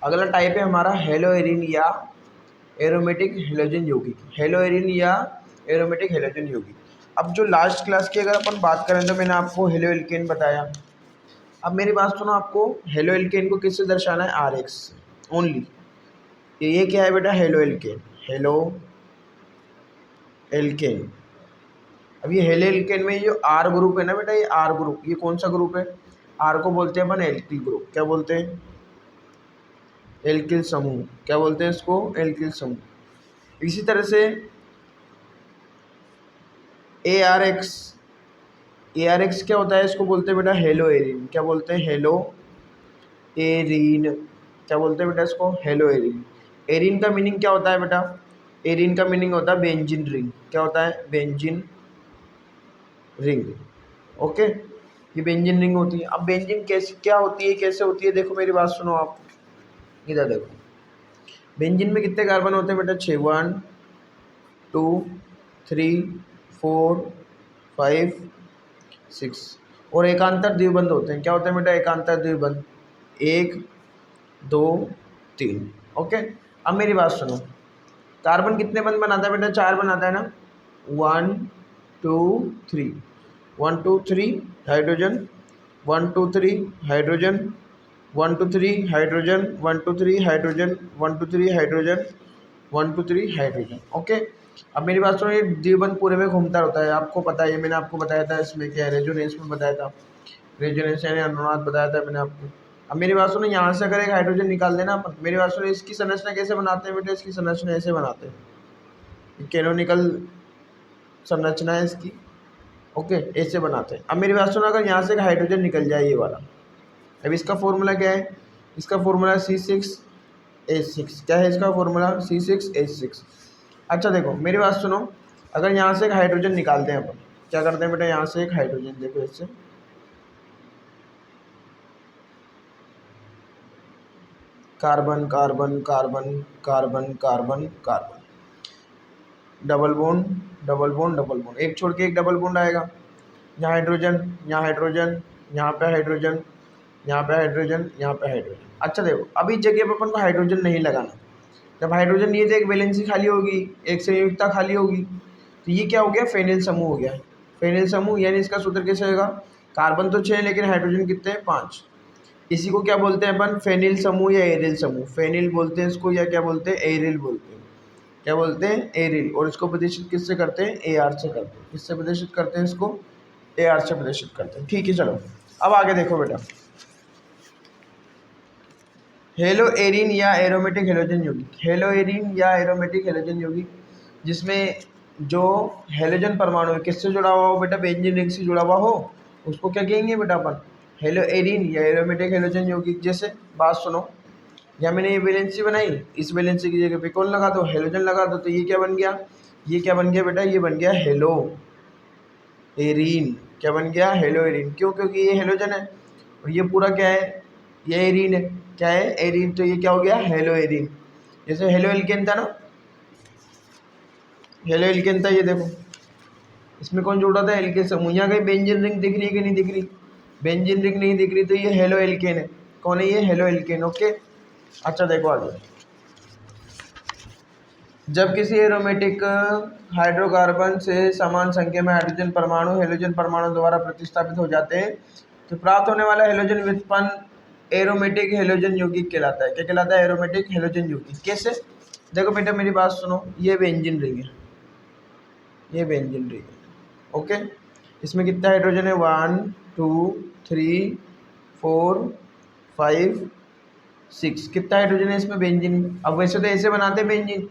अगला टाइप है हमारा हेलोएरिन या एरोमेटिक हेलोजन यौगिक। हेलोएरिन या एरोमेटिक हेलोजन यौगिक। अब जो लास्ट क्लास की अगर अपन बात करें तो मैंने आपको हेलो एल्केन बताया। अब मेरी बात सुनो, आपको हेलो एल्केन को किससे दर्शाना है? आर एक्स से ओनली। ये क्या है बेटा? Halo alkane. Halo alkane. अब ये हेलो एल्केन में जो आर ग्रुप है ना बेटा, ये आर ग्रुप, ये कौन सा ग्रुप है? आर को बोलते हैं अपन एल्किल ग्रुप। क्या बोलते हैं? एल्किल समूह। क्या बोलते हैं इसको? एल्किल समूह। इसी तरह से A R x. A R x क्या होता है? इसको बोलते हैं बेटा हेलो एरिन। क्या बोलते हैं? Hello Erin. क्या बोलते हैं बेटा इसको? Hello Erin. एरिन का मीनिंग क्या होता है बेटा? एरिन का मीनिंग होता है बेंजीन रिंग। क्या होता है? Benzene ring. ओके, ये बेंजीन रिंग होती है। अब बेंजीन कैसे क्या होती है, कैसे होती है? देखो मेरी बात सुनो आप, इधर देखो। बेंजीन में कितने कार्बन होते हैं बेटा? 6। 1 2 3 4 5 6। और एकांतर द्विबंध होते हैं। क्या होते हैं बेटा? एकांतर द्विबंध। 1 2 3। ओके, अब मेरी बात सुनो, कार्बन कितने बंध बनाता है बेटा? 4 बनाता है ना। 1 2 3। 1 2 3 hydrogen. 1 2 3 hydrogen. 1 2 3 hydrogen. 1 2 3 hydrogen. 1 2 3 hydrogen. 1 2 3 hydrogen. Okay, अब मेरी बात सुनो, ये द्विबंध पूरे में घूमता रहता है, आपको पता है। ये मैंने आपको बताया था, इसमें क्या है, रेजोनेंस में बताया था। रेजोनेंस यानी अनुनाद बताया था मैंने आपको। अब मेरी बात सुनो, यहाँ से अगर एक हाइड्रोजन निकाल देना अपन, मेरी बात सुनो, इसकी संरचना कैसे बनाते हैं बेटा? इसकी संरचना ऐसे बनाते हैं, कैनोनिकल संरचना है इसकी। ओके, ऐसे बनाते हैं। अब मेरी बात सुनो, अगर यहाँ से एक हाइड्रोजन निकल जाए, ये वाला, अब इसका फॉर्मूला क्या है? इसका फॉर्मूला C6H6। क्या है इसका फॉर्मूला? C6H6। अच्छा देखो मेरी बात सुनो, अगर यहाँ से एक हाइड्रोजन निकालते हैं अपन, क्या करते हैं बेटा? यहाँ से एक हाइड्रोजन, देखो इससे carbon carbon carbon carbon carbon carbon, double bond double bond double bond, एक छोड़ के एक डबल बॉन्ड आएगा। यहाँ हाइड्रोजन, यहाँ हाइड्रोजन, यहाँ पे हाइड्रोजन, यहाँ पे हाइड्रोजन, यहाँ पे हाइड्रोजन। अच्छा देखो, अभी जगह पे अपन को हाइड्रोजन नहीं लगाना। जब हाइड्रोजन नहीं है तो एक वैलेंसी खाली होगी, एक संयुक्ता खाली होगी, तो ये क्या हो गया? फेनिल समूह हो गया। फेनिल समूह यानी इसका सूत्र कैसे होगा? कार्बन तो 6 लेकिन हाइड्रोजन कितने हैं? 5। इसी को क्या बोलते हैं अपन? फेनिल समूह या एरिल समूह। फेनिल बोलते हैं इसको, या क्या बोलते हैं? एरिल बोलते हैं। क्या बोलते हैं? एरिल। और इसको प्रदर्शित किससे करते हैं? ए आर से करते हैं। किससे प्रदर्शित करते हैं इसको? ए आर से प्रदर्शित करते हैं। ठीक है, चलो अब आगे देखो बेटा, हेलो एरिन या एरोमेटिक हेलोजन यौगिक। हेलो एरिन या एरोमेटिक हेलोजन यौगिक, जिसमें जो हेलोजन परमाणु है किससे जुड़ा हुआ हो बेटा? बेंजीन रिंग से जुड़ा हुआ हो, उसको क्या कहेंगे बेटा अपन? हेलो एरिन या एरोमेटिक हेलोजन यौगिक। जैसे बात सुनो, या मैंने ये वैलेंसी बनाई, इस वैलेंसी की जगह पे कौन लगा दो? हेलोजन लगा दो, तो ये क्या बन गया? ये क्या बन गया बेटा? ये बन गया हेलो एरीन। क्या बन गया? Hello arene. क्यों? क्योंकि ये हेलोजन है और ये पूरा क्या है? ये एरीन है। क्या है? एरीन। तो ये क्या हो गया? Hello arene. जैसे हेलो एल्केन था ना, हेलो एल्केन था, ये देखो इसमें कौन जुड़ा था? एल्केन समूह। यहाँ कहीं बेंजीन रिंग दिख रही है कि नहीं दिख रही? बेंजीन रिंग नहीं दिख रही, तो ये हेलो एल्केन है। कौन है ये? Halo alkane. ओके, अच्छा देखो आगे, जब किसी एरोमेटिक हाइड्रोकार्बन से समान संख्या में हाइड्रोजन परमाणु हेलोजन परमाणु द्वारा प्रतिस्थापित हो जाते हैं, तो प्राप्त होने वाला हेलोजन व्युत्पन्न एरोमेटिक हेलोजन यौगिक कहलाता है। क्या कहलाता है? एरोमेटिक हेलोजन यौगिक। कैसे? देखो बेटा मेरी बात सुनो, ये बेंजीन रिंग है, ये बेंजीन रिंग है। ओके, इसमें कितना हाइड्रोजन है? 1 2 3 4 5 6। कितना हाइड्रोजन है इसमें बेंजीन में? अब वैसे तो ऐसे बनाते हैं बेंजीन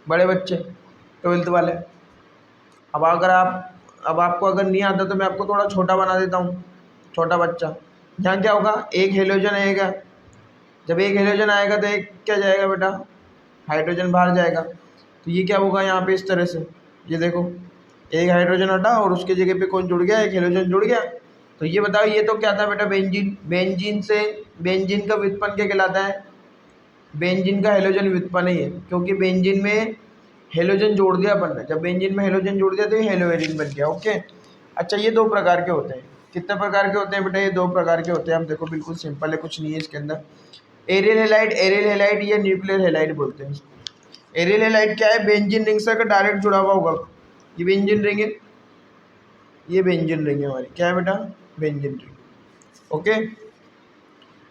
बड़े बच्चे, 12th वाले। अब आपको अगर नहीं आता तो मैं आपको थोड़ा छोटा बना देता हूँ, छोटा बच्चा। यहाँ क्या होगा? एक हेलोजन आएगा, जब एक हेलोजन आएगा तो एक क्या जाएगा बेटा? हाइड्रोजन बाहर जाएगा। तो ये क्या होगा यहाँ पे? इस तरह से, ये देखो एक हाइड्रोजन हटा और उसके जगह पे कौन जुड़ गया? एक हेलोजन जुड़ गया। तो ये बताओ, ये तो क्या था बेटा? बेंजीन। बेंजीन से बेंजीन का व्युत्पन्न क्या कहलाता है? बेंजीन का हेलोजन व्युत्पन्न ही है, क्योंकि बेंजीन में हेलोजन जोड़ दिया अपन ने। जब बेंजीन में हेलोजन जोड़ दिया तो ये हेलो एरिन बन गया। ओके, अच्छा ये 2 प्रकार के होते हैं। कितने प्रकार के होते हैं बेटा? ये 2 प्रकार के होते हैं। अब देखो बिल्कुल सिंपल है, कुछ नहीं है इसके अंदर। एरियल हेलाइड, एरियल हेलाइड या न्यूक्लियर हेलाइड बोलते हैं इसको। एरियल हेलाइड क्या है, बेंजीन रिंग से अगर डायरेक्ट जुड़ा हुआ होगा, ये बेंजीन रिंग है, ये बेंजीन रिंग है हमारी, क्या है बेटा, बेंजीन रिंग। ओके,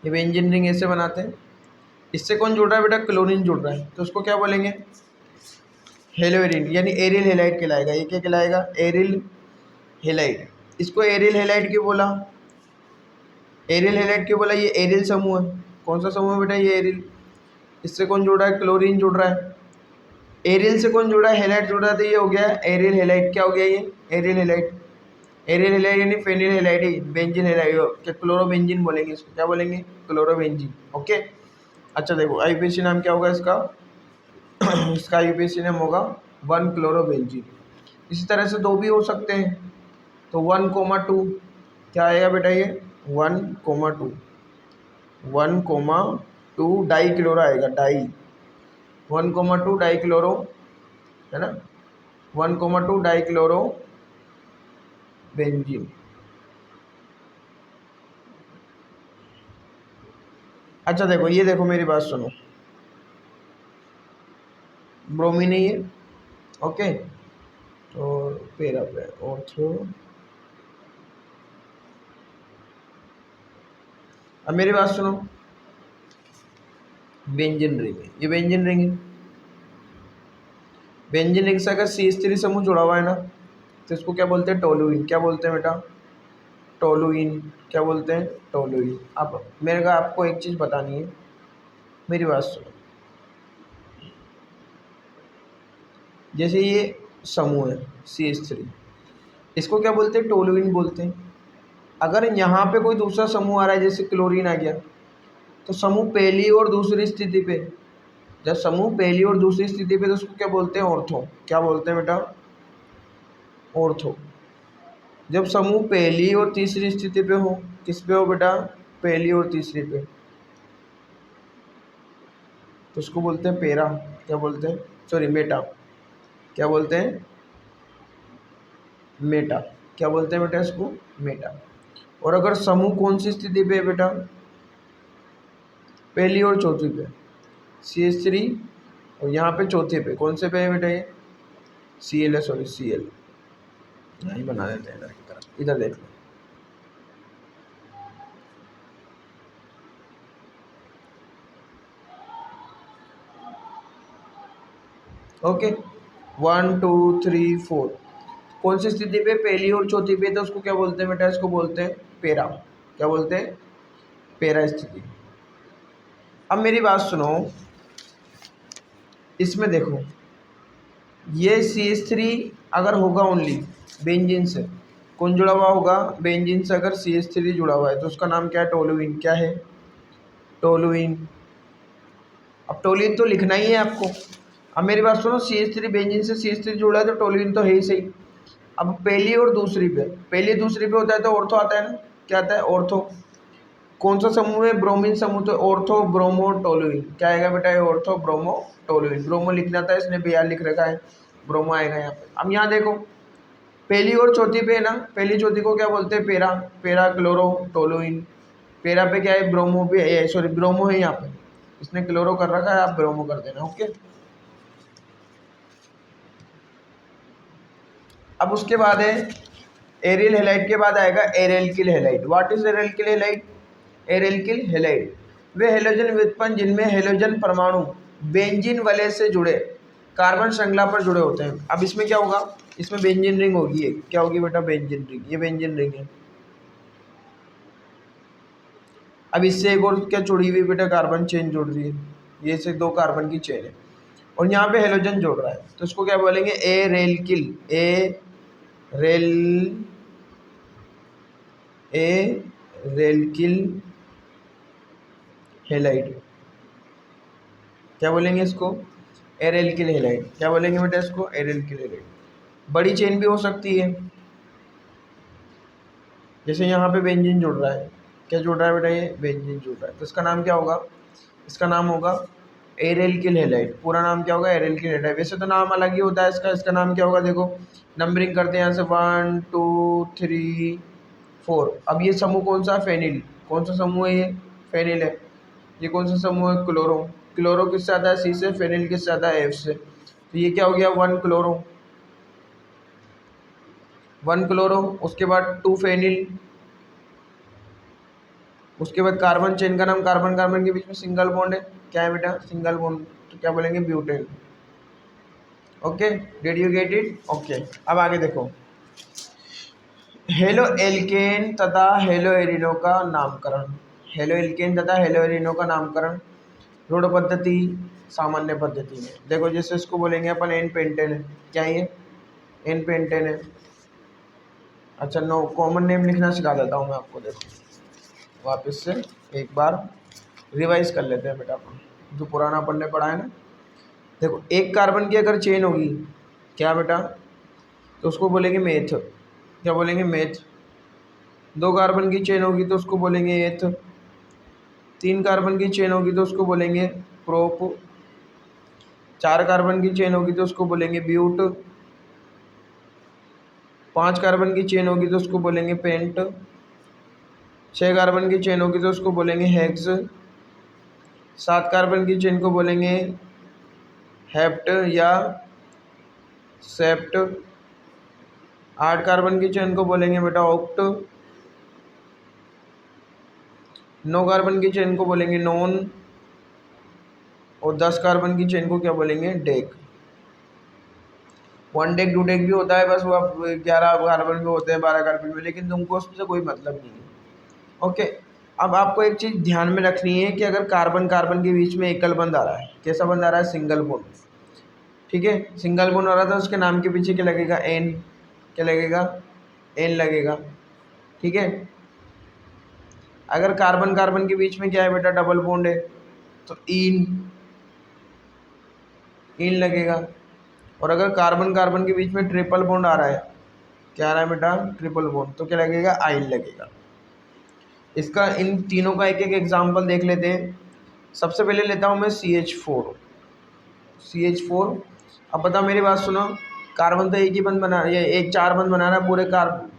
ये बेंजीन रिंग ऐसे बनाते हैं। इससे कौन जुड़ रहा है बेटा, क्लोरीन जुड़ रहा है, तो उसको क्या बोलेंगे, हेलो एरिन, यानी एरियल हेलाइड कहलाएगा। ये क्या कहलाएगा, एरियल हेलाइड। इसको एरियल हेलाइड क्यों बोला, एरियल हेलाइड क्यों बोला, ये एरियल समूह है। कौन सा समूह है बेटा, ये एरियल। इससे कौन जुड़ रहा है, क्लोरीन जुड़ रहा है। एरियल से कौन जुड़ा है, हेलाइड जुड़ रहा है, तो ये हो गया एरियल हेलाइड। क्या हो गया ये, एरियल हेलाइड। एरियल हेलाइड यानी फेनिल हेलाइड ही, बेंजीन हेलाइड, क्या क्लोरोबेंजीन बोलेंगे इसको, क्या बोलेंगे, क्लोरोबेंजीन। ओके, अच्छा देखो आईयूपीएसी नाम क्या होगा इसका इसका आईयूपीएसी नाम होगा 1 क्लोरोबेंजीन। इसी तरह से दो भी हो सकते हैं, तो 1,2 क्या आएगा बेटा, ये 1,2 1,2 डाई क्लोरो आएगा, डाई 1,2 डाई क्लोरो, है ना, 1,2 डाई क्लोरो बेंजीन। अच्छा देखो, ये देखो मेरी बात सुनो, ब्रोमीन है ये। ओके, तो पेरा पे ऑर्थो, अब मेरी बात सुनो, बेंजीन रिंग है, ये बेंजीन रिंग है। बेंजीन रिंग से अगर CH3 समूह जुड़ा हुआ है ना, तो इसको क्या बोलते हैं, टोलुइन। क्या बोलते हैं बेटा, टोलुइन। क्या बोलते हैं, टोलुइन। अब मेरे को आपको एक चीज़ बतानी है, मेरी बात सुनो। जैसे ये समूह है CH3, इसको क्या बोलते हैं, टोलुइन बोलते हैं। अगर यहाँ पे कोई दूसरा समूह आ रहा है, जैसे क्लोरीन आ गया, तो समूह पहली और दूसरी स्थिति पे, जब समूह पहली और दूसरी स्थिति पे, तो उसको क्या बोलते हैं, ऑर्थो। क्या बोलते हैं बेटा, ऑर्थो। जब समूह पहली और तीसरी स्थिति पे हो, किस पे हो बेटा, पहली और तीसरी पे, तो उसको बोलते हैं पेरा। क्या बोलते हैं, सॉरी मेटा। क्या बोलते हैं, मेटा। क्या बोलते हैं बेटा इसको, मेटा। और अगर समूह कौन सी स्थिति पे है बेटा, पहली और चौथी पे, CH3, और यहाँ पे चौथे पे, कौन से पे है बेटा, ये Cl है, सॉरी Cl, यही बना देते हैं इधर की तरफ, इधर देख लो। ओके, 1 2 3 4, कौन सी स्थिति पे, पहली और चौथी पे, तो उसको क्या बोलते हैं बेटा, इसको बोलते हैं पेरा। क्या बोलते हैं, पेरा स्थिति। अब मेरी बात सुनो, इसमें देखो, ये CH3 अगर होगा ओनली बेंजीन से, कौन जुड़ा हुआ होगा, बेंजीन से अगर CH3 जुड़ा हुआ है, तो उसका नाम क्या है, टोलुइन। क्या है, टोलुइन। अब टोलुइन तो लिखना ही है आपको। अब मेरी बात सुनो, CH3 बेंजीन से CH3 जुड़ा है, तो टोलुइन तो है ही सही। अब पहली और दूसरी पे, पहली दूसरी पे होता है तो ऑर्थो आता है ना, क्या आता है, ऑर्थो। कौन सा समूह है, ब्रोमीन समूह, तो ऑर्थो ब्रोमो टोलुइन। क्या आएगा बेटा, ये ऑर्थो ब्रोमो टोलुइन। ब्रोमो लिखना था, इसने Br लिख रखा है, ब्रोमो आएगा यहाँ पे। अब यहाँ देखो, पहली और चौथी पे ना, पहली चौथी को क्या बोलते हैं, पेरा, पेरा क्लोरो टोलुइन। पेरा पे क्या है, ब्रोमो पे, सॉरी ब्रोमो है यहाँ पे, इसने क्लोरो कर रखा है, आप ब्रोमो कर देना। ओके, अब उसके बाद है एरियल हेलाइड, के बाद आएगा aralkyl halide. What is aralkyl halide, aralkyl halide वे हेलोजन व्युत्पन्न जिनमें हेलोजन परमाणु बेंजीन वलय से जुड़े कार्बन श्रृंखला पर जुड़े होते हैं। अब इसमें क्या होगा, इसमें बेंजीन रिंग होगी, ये क्या होगी बेटा, बेंजीन रिंग। ये बेंजीन रिंग है। अब इससे एक और क्या जुड़ी हुई बेटा, कार्बन चेन जुड़ रही है, ये से 2 कार्बन की चेन है, और यहाँ पे हेलोजन जोड़ रहा है, तो इसको क्या बोलेंगे, एरेल्किल, एरेल्किल हेलाइड। क्या बोलेंगे इसको, एरेल्किल हेलाइड। क्या बोलेंगे बेटा इसको, एरेल्किल हेलाइड। बड़ी चेन भी हो सकती है, जैसे यहाँ पे बेंजीन जुड़ रहा है, क्या जुड़ रहा है बेटा, ये बेंजीन जुड़ रहा है, तो इसका नाम क्या होगा, इसका नाम होगा एरेल्किल हेलाइड। पूरा नाम क्या होगा, एरेल्किल हेलाइड। वैसे तो नाम अलग ही होता है इसका, इसका नाम क्या होगा, देखो नंबरिंग करते हैं यहाँ से 1 2 3 4। अब ये समूह कौन सा, फेनिल। कौन सा समूह है ये, फेनिल है। ये कौन सा समूह है? क्लोरो। क्लोरो किससे आता है? सी से। फेनिल किससे आता है? एफ से। तो ये क्या हो गया? 1 क्लोरो, 1 क्लोरो। उसके बाद 2 फेनिल। उसके बाद कार्बन चेन का नाम, कार्बन कार्बन के बीच में सिंगल बॉन्ड है, क्या है बेटा? सिंगल बॉन्ड, तो क्या बोलेंगे? Butane. Okay, did you get it? Okay, अब आगे देखो, हेलो एल्केन तथा हेलो एरिनो का नामकरण। हेलो एल्केन तथा हेलो एरिनो का नामकरण रूढ़ पद्धति, सामान्य पद्धति में। देखो जैसे इसको बोलेंगे अपन एन पेंटेन है, क्या ये? एन पेंटेन है। अच्छा, नो कॉमन नेम लिखना सिखा देता हूँ मैं आपको। देखो वापस से एक बार रिवाइज कर लेते हैं बेटा अपन, जो पुराना अपन ने पढ़ा है ना। देखो एक कार्बन की अगर चेन होगी, क्या बेटा? तो उसको बोलेंगे मेथ। क्या बोलेंगे? मेथ। 2 कार्बन की चेन होगी तो उसको बोलेंगे एथ। 3 कार्बन की चेन होगी तो उसको बोलेंगे प्रोप। 4 कार्बन की चेन होगी तो उसको बोलेंगे ब्यूट। 5 कार्बन की चेन होगी तो उसको बोलेंगे पेंट। 6 कार्बन की चेन होगी तो उसको बोलेंगे हेक्स। 7 कार्बन की चेन को बोलेंगे हेप्ट या सेप्ट। 8 कार्बन की चेन को बोलेंगे बेटा ऑक्ट। 9 कार्बन की चेन को बोलेंगे नॉन। और 10 कार्बन की चेन को क्या बोलेंगे? डेक। 1 डेक 2 डेक भी होता है, बस वो 11 कार्बन में होते हैं, 12 कार्बन में, लेकिन तुमको उससे कोई मतलब नहीं है। ओके, अब आपको एक चीज़ ध्यान में रखनी है कि अगर कार्बन कार्बन के बीच में एकल बंध आ रहा है, कैसा बंध आ रहा है? Single bond. ठीक है, सिंगल बॉन्ड आ रहा था, उसके नाम के पीछे क्या लगेगा? एन। क्या लगेगा? एन लगेगा। ठीक है, अगर कार्बन कार्बन के बीच में क्या है बेटा? डबल बॉन्ड है, तो इन, इन लगेगा। और अगर कार्बन कार्बन के बीच में ट्रिपल बॉन्ड आ रहा है, क्या आ रहा है बेटा? ट्रिपल बॉन्ड, तो क्या लगेगा? आइन लगेगा। इसका इन तीनों का एक एक एग्जाम्पल देख लेते हैं। सबसे पहले लेता हूँ मैं CH4। CH4। अब बता, मेरी बात सुनो, कार्बन तो एक ही बंद बना, ये एक 4 बंद बना रहा है पूरे,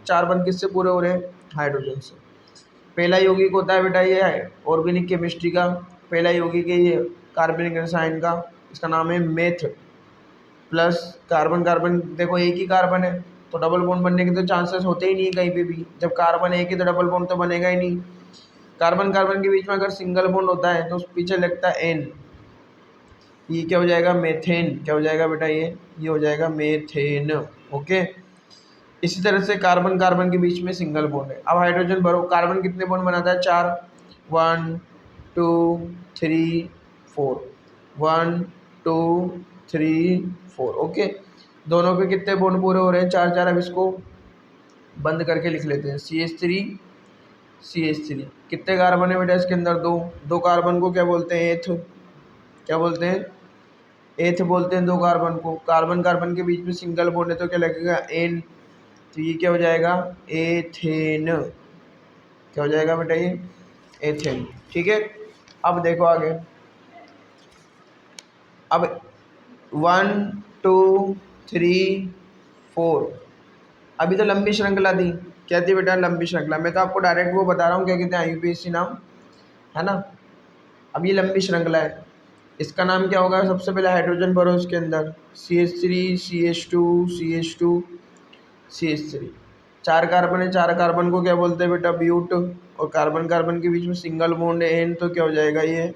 4 बंद किससे पूरे हो रहे हैं? हाइड्रोजन से। पहला यौगिक होता है बेटा ये ऑर्गेनिक केमिस्ट्री का, पहला यौगिक है ये कार्बनिक रसायन का, इसका नाम है मेथ। प्लस कार्बन कार्बन, देखो एक ही कार्बन है तो डबल बॉन्ड बनने के तो चांसेस होते ही नहीं कहीं पे भी। जब कार्बन एक ही तो डबल बॉन्ड तो बनेगा ही नहीं। कार्बन कार्बन के बीच में अगर सिंगल बॉन्ड होता है तो उस पीछे लगता है एन। ये क्या हो जाएगा? मेथेन। क्या हो जाएगा बेटा? ये हो जाएगा मेथेन। ओके, इसी तरह से कार्बन कार्बन के बीच में सिंगल बॉन्ड है। अब हाइड्रोजन भरो, कार्बन कितने बॉन्ड बनाता है? 4। 1 2 3 4, 1 2 3 4। ओके, दोनों पे कितने बॉन्ड पूरे हो रहे हैं? 4 4। अब इसको बंद करके लिख लेते हैं, CH3 CH3। कितने कार्बन है बेटा इसके अंदर? 2। 2 कार्बन को क्या बोलते हैं? एथ। क्या बोलते हैं? एथ बोलते हैं 2 कार्बन को। कार्बन कार्बन के बीच में सिंगल बॉन्ड है तो क्या लगेगा? एन। तो ये क्या हो जाएगा? एथेन। क्या हो जाएगा बेटा? ये एथेन। ठीक है, अब देखो आगे। अब 1 2 3 4, अभी तो लंबी श्रृंखला थी। क्या थी बेटा? लंबी श्रृंखला। मैं तो आपको डायरेक्ट वो बता रहा हूँ, क्या कहते हैं? IUPAC नाम है ना। अब ये लंबी श्रृंखला है, इसका नाम क्या होगा? सबसे पहले हाइड्रोजन भरो इसके अंदर, CH3 CH2 CH2 CH3। 4 carbon है, 4 कार्बन को क्या बोलते हैं बेटा? ब्यूट। और कार्बन कार्बन के बीच में सिंगल बॉन्ड है एन, तो क्या हो जाएगा? ये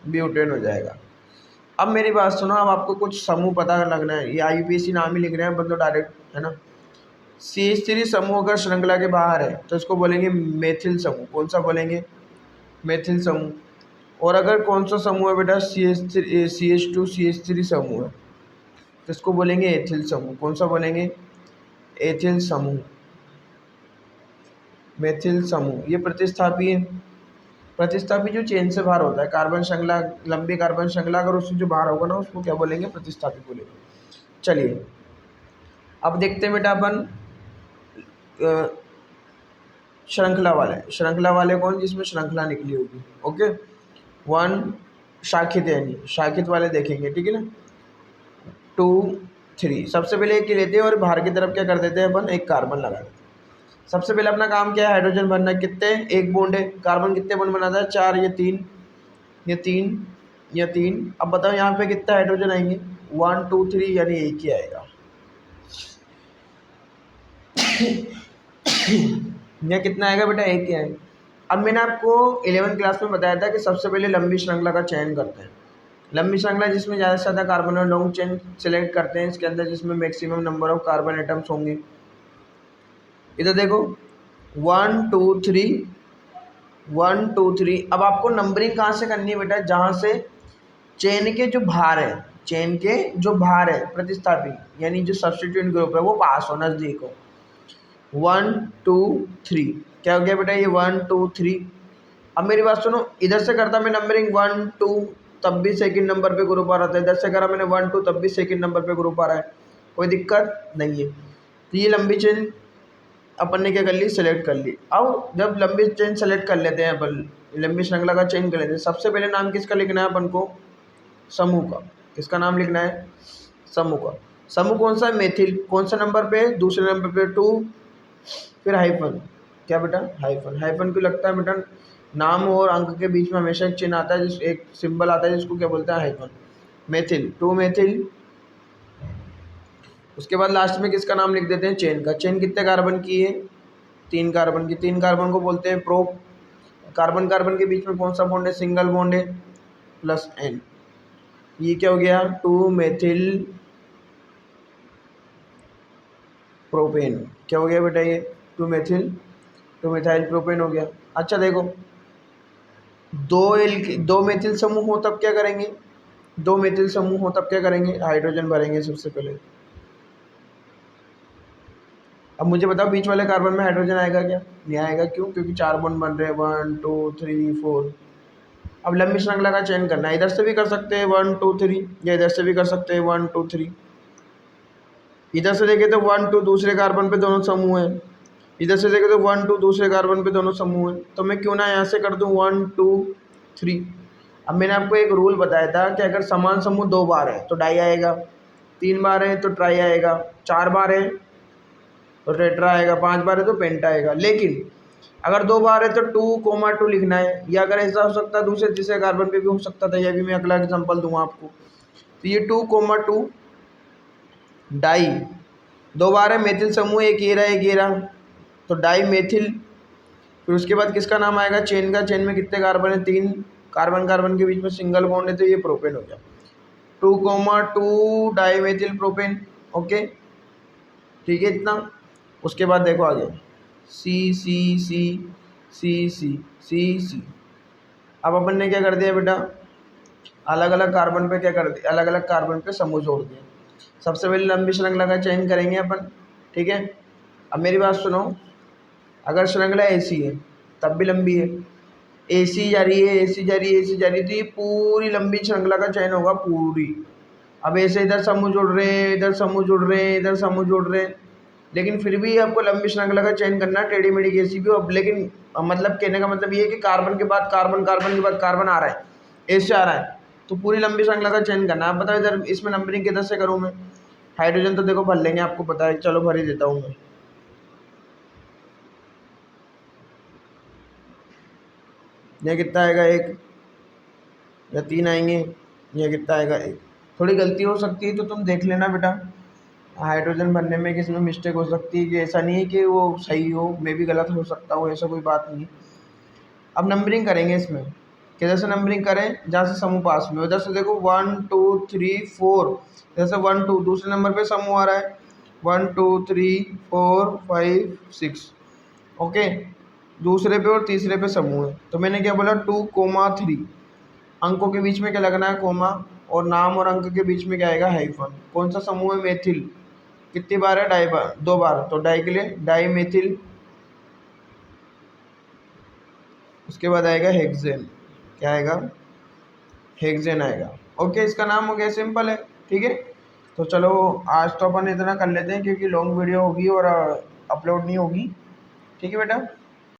ब्यूटेन हो जाएगा। अब मेरी बात सुनो, अब आपको कुछ समूह पता लगना है। ये IUPAC नाम ही लिख रहे हैं बंदो डायरेक्ट, है ना। CH3 समूह अगर श्रृंखला के बाहर है तो इसको बोलेंगे मेथिल समूह। कौन सा बोलेंगे? मेथिल समूह। और अगर कौन सा समूह है बेटा? CH2 CH3 समूह है तो इसको बोलेंगे एथिल समूह। कौन सा बोलेंगे? एथिल समूह, मेथिल समूह। ये प्रतिस्थापी है। प्रतिस्थापी जो चेन से बाहर होता है, कार्बन श्रृंखला, लंबी कार्बन श्रृंखला, अगर उससे जो बाहर होगा ना उसको क्या बोलेंगे? प्रतिस्थापी बोलेंगे। चलिए अब देखते हैं बेटा अपन श्रृंखला वाले कौन? जिसमें श्रृंखला निकली होगी। ओके, 1 शाखित, यानी शाखित वाले देखेंगे, ठीक है ना। 2 3, सबसे पहले एक ही लेते हैं और बाहर की तरफ क्या कर देते हैं अपन? एक कार्बन लगा देते हैं। सबसे पहले अपना काम क्या है, हाइड्रोजन बनना। कितने, एक बॉन्ड है, कार्बन कितने बॉन्ड बनाता है, 4, ये 3, ये 3, ये 3। अब बताओ यहाँ पे कितने हाइड्रोजन आएंगे, 1 2 3, यानी एक ही आएगा। यह कितना आएगा बेटा, एक ही आएगा। अब मैंने आपको 11वीं क्लास में बताया था कि सबसे पहले लंबी श्रृंखला का चयन करते हैं। लंबी श्रृंखला जिसमें ज़्यादा से ज़्यादा कार्बन और लॉन्ग चेन सेलेक्ट करते हैं, इसके अंदर जिसमें maximum number of carbon atoms होंगे। इधर देखो 1 2 3, 1 2 3। अब आपको नंबरिंग कहाँ से करनी है बेटा, जहाँ से चेन के जो भार है, चेन के जो भार है प्रतिस्थापी, यानी जो सब्स्टिट्यूएंट ग्रुप है वो पास हो, नज़दीक हो। 1 2 3, क्या हो गया बेटा, ये 1 2 3। अब मेरी बात सुनो, इधर से करता मैं नंबरिंग 1 2, तब भी सेकंड नंबर पे ग्रुप आ रहा था। इधर से करा मैंने 1 2, तब भी सेकंड नंबर पे ग्रुप आ रहा है, कोई दिक्कत नहीं है। तो ये लंबी चेन अपन ने क्या कर ली, सेलेक्ट कर ली। अब जब लंबी चेन सेलेक्ट कर लेते हैं अपन, लंबी श्रृंखला का चेन कर लेते हैं, सबसे पहले नाम किसका लिखना है अपन को, समूह का। किसका नाम लिखना है, समूह का। समूह कौन सा है, मेथिल। कौन सा नंबर पे, दूसरे नंबर पे 2, फिर हाइफन। क्या बेटा, हाइफन। हाइफन क्यों लगता है बेटा, नाम और अंक के बीच में हमेशा एक चिन्ह आता है, जिस एक सिंबल आता है जिसको क्या बोलते हैं, हाइफन। Methyl, 2 methyl. उसके बाद लास्ट में किसका नाम लिख देते हैं, चेन का। चेन कितने कार्बन की है, 3 कार्बन की। 3 कार्बन को बोलते हैं प्रोप। कार्बन कार्बन के बीच में कौन सा बॉन्ड है, सिंगल बॉन्ड है, प्लस एन। ये क्या हो गया, 2 मेथिल प्रोपेन। क्या हो गया बेटा, ये 2 मेथाइल प्रोपेन हो गया। अच्छा देखो, दो मेथिल समूह हो तब क्या करेंगे, 2 मेथिल समूह हो तब क्या करेंगे, हाइड्रोजन भरेंगे सबसे पहले। अब मुझे बताओ बीच वाले कार्बन में हाइड्रोजन आएगा क्या, नहीं आएगा। क्यों, क्योंकि 4 बॉन्ड बन रहे हैं, 1 2 3 4। अब लंबी श्रृंखला का चयन करना है, इधर से भी कर सकते हैं 1 2 3, या इधर से भी कर सकते हैं 1 2 3। इधर से देखे तो 1 2 दूसरे कार्बन पे दोनों समूह हैं, इधर से देखे तो 1 2 दूसरे कार्बन पे दोनों समूह हैं। तो मैं क्यों ना यहाँ से कर दूँ 1 2 3। अब मैंने आपको एक रूल बताया था कि अगर समान समूह 2 बार है तो डाई आएगा, 3 बार है तो ट्राई आएगा, 4 बार है तो टेट्रा आएगा, 5 बार है तो पेंटा आएगा। लेकिन अगर 2 बार है तो 2, 2 लिखना है, या अगर ऐसा हो सकता है दूसरे तीसरे कार्बन पे भी हो सकता था, यह भी मैं अगला एग्जांपल दूंगा आपको। तो ये 2, 2 डाई 2 बार है, मेथिल समूह एक ये रहा, एक ये रहा, तो डाई मेथिल। फिर उसके बाद किसका नाम आएगा, चेन का। चेन में कितने कार्बन है, 3। कार्बन कार्बन के बीच में सिंगल बॉन्ड है, तो ये प्रोपेन हो गया। 2, 2 डाई मेथिल प्रोपेन। ओके, ठीक है इतना। उसके बाद देखो आगे, सी सी सी सी सी सी सी। अब अपन ने क्या कर दिया बेटा, अलग अलग कार्बन पे क्या कर दिया, अलग अलग कार्बन पे समूह जोड़ दिए। सबसे पहले लंबी श्रृंखला का चयन करेंगे अपन, ठीक है। अब मेरी बात सुनो, अगर श्रृंखला ऐसी है तब भी लंबी है, ऐसी जा रही है, ऐसी जा रही है, ऐसी जा रही है, तो ये पूरी लंबी श्रृंखला का चयन होगा पूरी। अब ऐसे इधर समूह जुड़ रहे हैं, इधर समूह जुड़ रहे हैं, इधर समूह जुड़ रहे हैं, लेकिन फिर भी आपको लंबी श्रृंखला का चयन करना है, टेढ़ी मेढ़ी कैसी भी हो। अब लेकिन मतलब कहने का मतलब ये है कि कार्बन के बाद कार्बन, कार्बन के बाद कार्बन आ रहा है, ऐसे आ रहा है, तो पूरी लंबी श्रृंखला का चयन करना है। आप बताओ इधर इसमें नंबरिंग किधर से करूँ मैं, हाइड्रोजन तो देखो भर लेंगे, आपको पता है, चलो भर ही देता हूँ मैं। यह कितना आएगा, 1 या 3 आएंगे, यह कितना आएगा, 1। थोड़ी गलती हो सकती है तो तुम देख लेना बेटा, हाइड्रोजन भरने में किसमें मिस्टेक हो सकती है, कि ऐसा नहीं है कि वो सही हो, मैं भी गलत हो सकता हूँ, ऐसा कोई बात नहीं। अब नंबरिंग करेंगे इसमें, किधर से नंबरिंग करें, जहाँ से समूह पास में। उधर से देखो 1 2 3 4, जैसे 1 2 दूसरे नंबर पे समूह आ रहा है, 1 2 3 4 5 6। ओके, दूसरे पे और तीसरे पे समूह है, तो मैंने क्या बोला 2, 3। अंकों के बीच में क्या लगना है, कोमा, और नाम और अंक के बीच में क्या आएगा, हाइफन। कौन सा समूह है, मेथिल। कितनी बार है, डाई बार, 2 बार, तो डाई के लिए डाई मेथिल। उसके बाद आएगा हेक्सेन, क्या आएगा, हेक्सेन आएगा। ओके, इसका नाम हो गया, सिंपल है, ठीक है। तो चलो आज तो अपन इतना कर लेते हैं, क्योंकि लॉन्ग वीडियो होगी और अपलोड नहीं होगी, ठीक है बेटा।